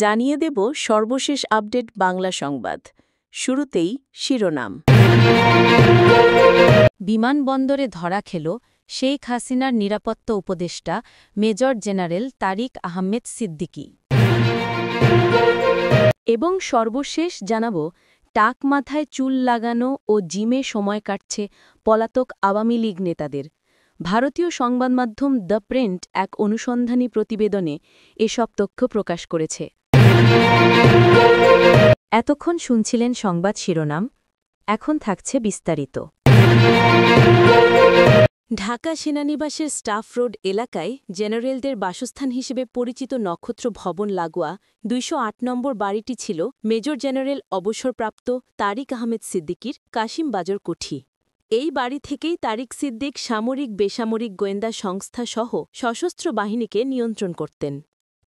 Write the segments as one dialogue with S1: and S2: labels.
S1: জানিয়ে দেব সর্বশেষ আপডেট বাংলা সংবাদ। শুরুতেই শিরোনাম।
S2: বিমানবন্দরে ধরা খেল শেখ হাসিনার নিরাপত্তা উপদেষ্টা মেজর জেনারেল তারিক আহমেদ সিদ্দিকী।
S1: এবং সর্বশেষ জানাব, টাক মাথায় চুল লাগানো ও জিমে সময় কাটছে পলাতক আওয়ামী লীগ নেতাদের। ভারতীয় সংবাদমাধ্যম দ্য প্রিন্ট এক অনুসন্ধানী প্রতিবেদনে এসব তথ্য প্রকাশ করেছে।
S2: এতক্ষণ শুনছিলেন সংবাদ শিরোনাম, এখন থাকছে বিস্তারিত।
S1: ঢাকা সেনানিবাসের স্টাফ রোড এলাকায় জেনারেলদের বাসস্থান হিসেবে পরিচিত নক্ষত্র ভবন লাগোয়া ২০৮ নম্বর বাড়িটি ছিল মেজর জেনারেল অবসরপ্রাপ্ত তারিক আহমেদ সিদ্দিকীর কাশিম বাজার কুঠি। এই বাড়ি থেকেই তারিক সিদ্দিক সামরিক বেসামরিক গোয়েন্দা সংস্থা সহ সশস্ত্র বাহিনীকে নিয়ন্ত্রণ করতেন।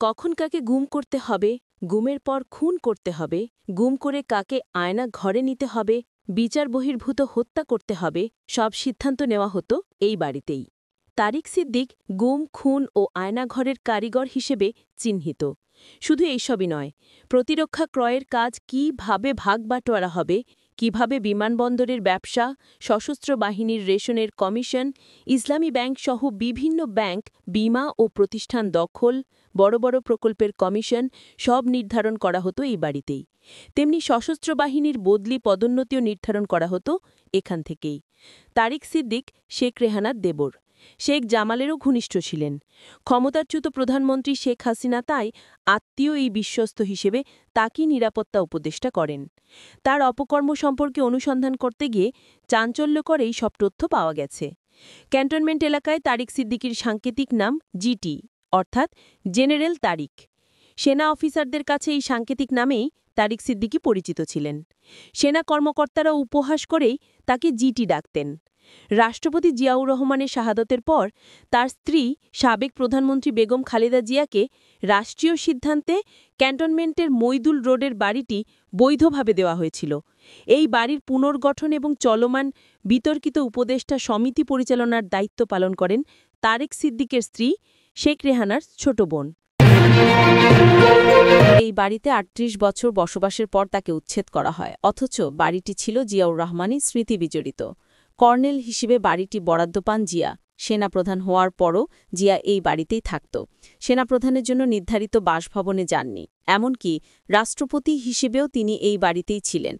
S1: কখন কাকে গুম করতে হবে, গুমের পর খুন করতে হবে, গুম করে কাকে আয়না ঘরে নিতে হবে, বিচার বহির্ভূত হত্যা করতে হবে, সব সিদ্ধান্ত নেওয়া হতো এই বাড়িতেই। তারিক সিদ্দিক গুম, খুন ও আয়নাঘরের কারিগর হিসেবে চিহ্নিত। শুধু এইসবই নয়, প্রতিরক্ষা ক্রয়ের কাজ কীভাবে ভাগবাটোয়ারা হবে, কিভাবে বিমানবন্দরের ব্যবসা, সশস্ত্র বাহিনীর রেশনের কমিশন, ইসলামী ব্যাংক সহ বিভিন্ন ব্যাংক, বিমা ও প্রতিষ্ঠান দখল, বড় বড় প্রকল্পের কমিশন সব নির্ধারণ করা হতো এই বাড়িতেই। তেমনি সশস্ত্র বাহিনীর বদলি পদোন্নতিও নির্ধারণ করা হতো এখান থেকেই। তারিক সিদ্দিক শেখ রেহানার দেবর, শেখ জামালেরও ঘনিষ্ঠ ছিলেন। ক্ষমতাচ্যুত প্রধানমন্ত্রী শেখ হাসিনা তাই আত্মীয় এই বিশ্বস্ত হিসেবে তাঁকেই নিরাপত্তা উপদেষ্টা করেন। তার অপকর্ম সম্পর্কে অনুসন্ধান করতে গিয়ে চাঞ্চল্যকর এই সব তথ্য পাওয়া গেছে। ক্যান্টনমেন্ট এলাকায় তারিক সিদ্দিকীর সাংকেতিক নাম জিটি, অর্থাৎ জেনারেল তারিক। সেনা অফিসারদের কাছে এই সাংকেতিক নামেই তারিক সিদ্দিকী পরিচিত ছিলেন। সেনা কর্মকর্তারা উপহাস করেই তাকে জিটি ডাকতেন। রাষ্ট্রপতি জিয়াউর রহমানের শাহাদতের পর তার স্ত্রী সাবেক প্রধানমন্ত্রী বেগম খালেদা জিয়াকে রাষ্ট্রীয় সিদ্ধান্তে ক্যান্টনমেন্টের মইদুল রোডের বাড়িটি বৈধভাবে দেওয়া হয়েছিল। এই বাড়ির পুনর্গঠন এবং চলমান বিতর্কিত উপদেষ্টা সমিতি পরিচালনার দায়িত্ব পালন করেন তারিক সিদ্দিকের স্ত্রী শেখ রেহানার ছোট বোন।
S2: এই বাড়িতে ৩৮ বছর বসবাসের পর তাকে উচ্ছেদ করা হয়, অথচ বাড়িটি ছিল জিয়াউর রহমানের স্মৃতি বিজড়িত। কর্নেল হিসেবে বাড়িটি বরাদ্দ পান জিয়া। সেনাপ্রধান হওয়ার পরও জিয়া এই বাড়িতেই থাকত। সেনাপ্রধানের জন্য নির্ধারিত বাসভবনে যাননি, এমনকি রাষ্ট্রপতি হিসেবেও তিনি এই বাড়িতেই ছিলেন।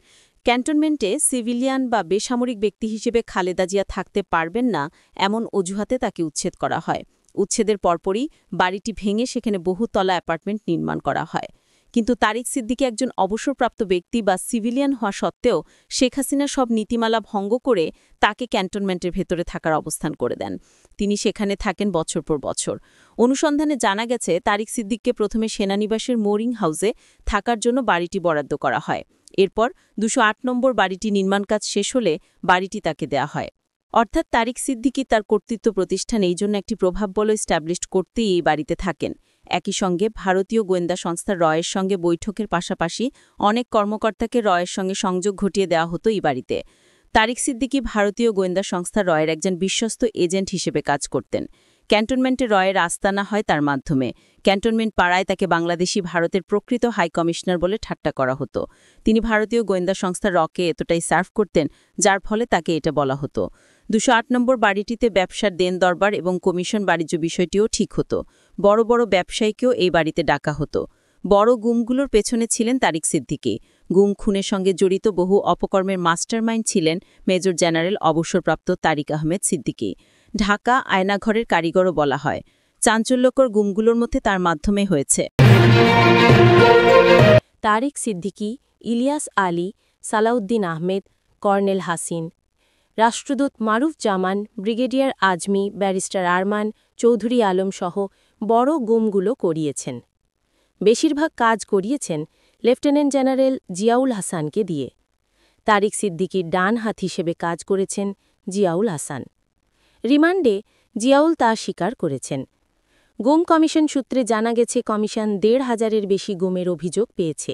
S2: ক্যান্টনমেন্টে সিভিলিয়ান বা বেসামরিক ব্যক্তি হিসেবে খালেদা জিয়া থাকতে পারবেন না এমন অজুহাতে তাকে উচ্ছেদ করা হয়। উচ্ছেদের পরপরই বাড়িটি ভেঙে সেখানে বহুতলা অ্যাপার্টমেন্ট নির্মাণ করা হয়। কিন্তু তারিক সিদ্দিকী একজন অবসরপ্রাপ্ত ব্যক্তি বা সিভিলিয়ান হওয়া সত্ত্বেও শেখ হাসিনা সব নীতিমালা ভঙ্গ করে তাকে ক্যান্টনমেন্টের ভেতরে থাকার অবস্থান করে দেন। তিনি সেখানে থাকেন বছর পর বছর। অনুসন্ধানে জানা গেছে তারিক সিদ্দিককে প্রথমে সেনানিবাসের মোরিং হাউসে থাকার জন্য বাড়িটি বরাদ্দ করা হয়। এরপর ২০৮ নম্বর বাড়িটি নির্মাণ কাজ শেষ হলে বাড়িটি তাকে দেয়া হয়। অর্থাৎ তারিক সিদ্দিকী তার কর্তৃত্ব প্রতিষ্ঠান এই জন্য একটি প্রভাববল এস্টাবলিশড করতেই এই বাড়িতে থাকেন। একই সঙ্গে ভারতীয় গোয়েন্দা সংস্থা রয়ের সঙ্গে বৈঠকের পাশাপাশি অনেক কর্মকর্তাকে রয়ের সঙ্গে সংযোগ ঘটিয়ে দেওয়া হতো এই বাড়িতে। তারিক সিদ্দিকী ভারতীয় গোয়েন্দা সংস্থা রয়ের একজন বিশ্বস্ত এজেন্ট হিসেবে কাজ করতেন। ক্যান্টনমেন্টে রয়ের আস্তানা হয় তার মাধ্যমে। ক্যান্টনমেন্ট পাড়ায় তাকে বাংলাদেশি ভারতের প্রকৃত হাই কমিশনার বলে ঠাট্টা করা হতো। তিনি ভারতীয় গোয়েন্দা সংস্থা রকে এতটাই সার্ভ করতেন যার ফলে তাকে এটা বলা হতো। ২০৮ নম্বর বাড়িটিতে ব্যবসার দেন দরবার এবং কমিশন বাণিজ্য বিষয়টিও ঠিক হতো। বড় বড় ব্যবসায়ীকেও এই বাড়িতে ডাকা হতো। বড় গুমগুলোর পেছনে ছিলেন তারিক সিদ্দিকী। গুম খুনের সঙ্গে জড়িত বহু অপকর্মের মাস্টারমাইন্ড ছিলেন মেজর জেনারেল অবসরপ্রাপ্ত তারিক আহমেদ সিদ্দিকী। ঢাকা আয়নাঘরের কারিগরও বলা হয়। চাঞ্চল্যকর গুমগুলোর মধ্যে তার মাধ্যমে হয়েছে
S1: তারিক সিদ্দিকী, ইলিয়াস আলী, সালাউদ্দিন আহমেদ, কর্নেল হাসিন, রাষ্ট্রদূত মারুফ জামান, ব্রিগেডিয়ার আজমি, ব্যারিস্টার আরমান, চৌধুরী আলম সহ বড় গুমগুলো করিয়েছেন। বেশিরভাগ কাজ করিয়েছেন লেফটেন্যান্ট জেনারেল জিয়াউল হাসানকে দিয়ে। তারিক সিদ্দিকীর ডান হাত হিসেবে কাজ করেছেন জিয়াউল হাসান। রিমান্ডে জিয়াউল তা স্বীকার করেছেন। গুম কমিশন সূত্রে জানা গেছে কমিশন ১৫০০-এর বেশি গুমের অভিযোগ পেয়েছে।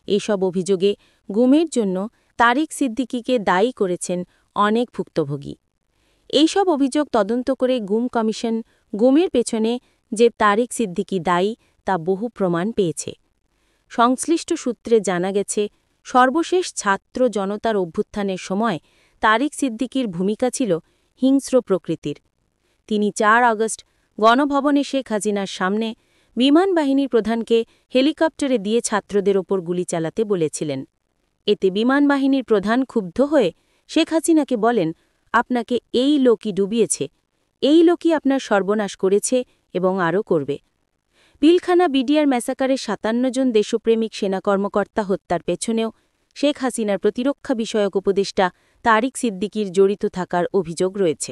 S1: এসব অভিযোগে গুমের জন্য তারিক সিদ্দিকীকে দায়ী করেছেন অনেক ভুক্তভোগী। এইসব অভিযোগ তদন্ত করে গুম কমিশন গুমের পেছনে যে তারিক সিদ্দিকী দায়ী তা বহু প্রমাণ পেয়েছে। সংশ্লিষ্ট সূত্রে জানা গেছে, সর্বশেষ ছাত্র জনতার অভ্যুত্থানের সময় তারিক সিদ্দিকীর ভূমিকা ছিল হিংস্র প্রকৃতির। তিনি ৪ আগস্ট গণভবনে শেখ হাসিনার সামনে বিমান বাহিনীর প্রধানকে হেলিকপ্টারে দিয়ে ছাত্রদের ওপর গুলি চালাতে বলেছিলেন। এতে বিমান বাহিনীর প্রধান ক্ষুব্ধ হয়ে শেখ হাসিনাকে বলেন, আপনাকে এই লোকই ডুবিয়েছে, এই লোকই আপনার সর্বনাশ করেছে এবং আরও করবে। পিলখানা বিডিআর ম্যাসাকারে ৫৭ জন দেশপ্রেমিক সেনা কর্মকর্তা হত্যার পেছনেও শেখ হাসিনার প্রতিরক্ষা বিষয়ক উপদেষ্টা তারিক সিদ্দিকীর জড়িত থাকার অভিযোগ রয়েছে।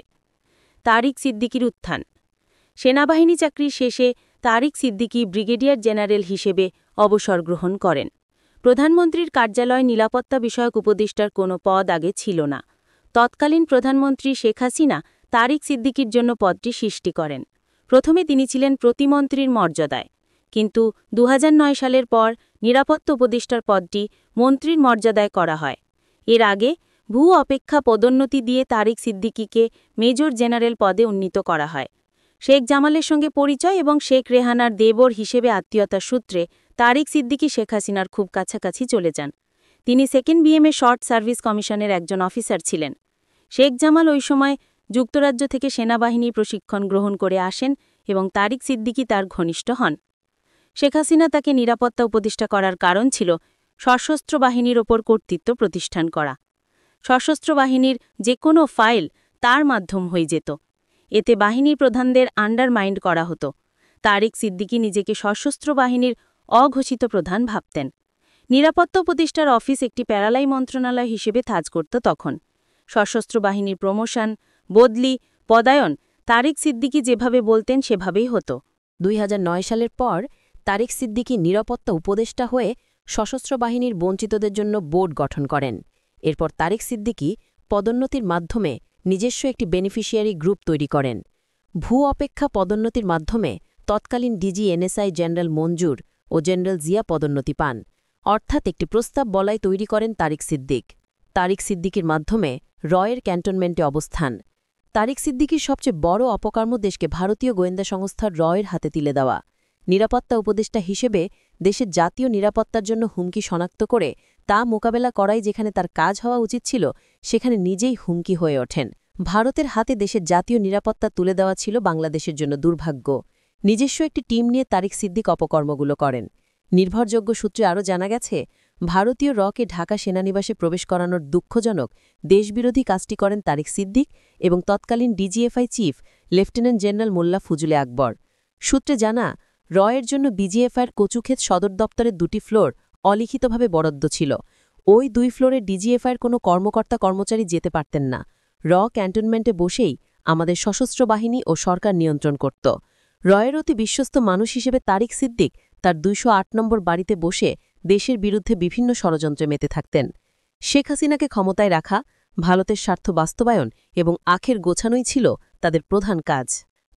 S1: তারিক সিদ্দিকীর উত্থান। সেনাবাহিনী চাকরির শেষে তারিক সিদ্দিকী ব্রিগেডিয়ার জেনারেল হিসেবে অবসর গ্রহণ করেন। প্রধানমন্ত্রীর কার্যালয় নিরাপত্তা বিষয়ক উপদেষ্টার কোনো পদ আগে ছিল না। তৎকালীন প্রধানমন্ত্রী শেখ হাসিনা তারিক সিদ্দিকীর জন্য পদটি সৃষ্টি করেন। প্রথমে তিনি ছিলেন প্রতিমন্ত্রীর মর্যাদায়, কিন্তু ২০০৯ সালের পর নিরাপত্তা উপদেষ্টার পদটি মন্ত্রীর মর্যাদায় করা হয়। এর আগে ভূ অপেক্ষা পদোন্নতি দিয়ে তারিক সিদ্দিকীকে মেজর জেনারেল পদে উন্নীত করা হয়। শেখ জামালের সঙ্গে পরিচয় এবং শেখ রেহানার দেবর হিসেবে আত্মীয়তার সূত্রে তারিক সিদ্দিকী শেখ হাসিনার খুব কাছাকাছি চলে যান। তিনি সেকেন্ড বিএমএ শর্ট সার্ভিস কমিশনের একজন অফিসার ছিলেন। শেখ জামাল ওই সময় যুক্তরাজ্য থেকে সেনাবাহিনীর প্রশিক্ষণ গ্রহণ করে আসেন এবং তারিক সিদ্দিকী তার ঘনিষ্ঠ হন। শেখ হাসিনা তাকে নিরাপত্তা উপদেষ্টা করার কারণ ছিল সশস্ত্র বাহিনীর ওপর কর্তৃত্ব প্রতিষ্ঠান করা। সশস্ত্র বাহিনীর যে কোনো ফাইল তার মাধ্যম হয়ে যেত। এতে বাহিনীর প্রধানদের আন্ডারমাইন্ড করা হতো। তারিক সিদ্দিকী নিজেকে সশস্ত্র বাহিনীর অঘোষিত প্রধান ভাবতেন। নিরাপত্তা উপদেষ্টার অফিস একটি প্যারালাই মন্ত্রণালয় হিসেবে কাজ করত তখন। সশস্ত্র বাহিনীর প্রমোশন, বদলি, পদায়ন তারিক সিদ্দিকী যেভাবে বলতেন সেভাবেই হতো।
S2: ২০০৯ সালের পর তারিক সিদ্দিকী নিরাপত্তা উপদেষ্টা হয়ে সশস্ত্র বাহিনীর বঞ্চিতদের জন্য বোর্ড গঠন করেন। এরপর তারিক সিদ্দিকী পদোন্নতির মাধ্যমে নিজস্ব একটি বেনিফিশিয়ারি গ্রুপ তৈরি করেন। ভূ অপেক্ষা পদোন্নতির মাধ্যমে তৎকালীন ডিজি এনএসআই জেনারেল মঞ্জুর ও জেনারেল জিয়া পদোন্নতি পান। অর্থাৎ একটি প্রস্তাব বলাই তৈরি করেন তারিক সিদ্দিক। তারিক সিদ্দিকীর মাধ্যমে রয়ের ক্যান্টনমেন্টে অবস্থান। তারিক সিদ্দিকীর সবচেয়ে বড় অপকর্ম দেশকে ভারতীয় গোয়েন্দা সংস্থা রয়ের হাতে তুলে দেওয়া। নিরাপত্তা উপদেষ্টা হিসেবে দেশের জাতীয় নিরাপত্তার জন্য হুমকি শনাক্ত করে তা মোকাবেলা করাই যেখানে তার কাজ হওয়া উচিত ছিল, সেখানে নিজেই হুমকি হয়ে ওঠেন। ভারতের হাতে দেশের জাতীয় নিরাপত্তা তুলে দেওয়া ছিল বাংলাদেশের জন্য দুর্ভাগ্য। নিজস্ব একটি টিম নিয়ে তারিক সিদ্দিক অপকর্মগুলো করেন। নির্ভরযোগ্য সূত্রে আরও জানা গেছে, ভারতীয় রকে ঢাকা সেনানিবাসে প্রবেশ করানোর দুঃখজনক দেশবিরোধী কাজটি করেন তারিক সিদ্দিক এবং তৎকালীন ডিজিএফআই চিফ লেফটেন্যান্ট জেনারেল মোল্লা ফুজুলে আকবর। সূত্রে জানা, রয়ের জন্য বিজিএফআইয়ের কচুক্ষেত সদর দপ্তরের ২টি ফ্লোর অলিখিতভাবে বরাদ্দ ছিল। ওই ২ ফ্লোরে ডিজিএফআইয়ের কোনো কর্মকর্তা-কর্মচারী যেতে পারতেন না। ক্যান্টনমেন্টে বসেই আমাদের সশস্ত্র বাহিনী ও সরকার নিয়ন্ত্রণ করত। রয়ের অতি বিশ্বস্ত মানুষ হিসেবে তারিক সিদ্দিক তার ২০৮ নম্বর বাড়িতে বসে দেশের বিরুদ্ধে বিভিন্ন ষড়যন্ত্রে মেতে থাকতেন। শেখ হাসিনাকে ক্ষমতায় রাখা, ভারতের স্বার্থ বাস্তবায়ন এবং আখের গোছানোই ছিল তাদের প্রধান কাজ।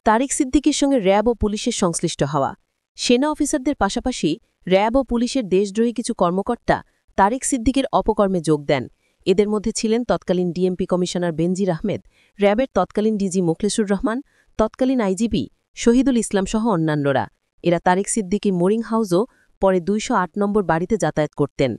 S2: তারিক সিদ্দিকের সঙ্গে র্যাব ও পুলিশের সংশ্লিষ্ট হওয়া। সেনা অফিসারদের পাশাপাশি র্যাব ও পুলিশের দেশদ্রোহী কিছু কর্মকর্তা তারিক সিদ্দিকের অপকর্মে যোগ দেন। এদের মধ্যে ছিলেন তৎকালীন ডিএমপি কমিশনার বেনজির আহমেদ, র্যাবের তৎকালীন ডিজি মোখলেসুর রহমান, তৎকালীন আইজিপি শহীদুল ইসলাম সহ অন্যান্যরা। এরা তারিক সিদ্দিকী মোরিং হাউসও পরে ২০৮ নম্বর বাড়িতে যাতায়াত করতেন।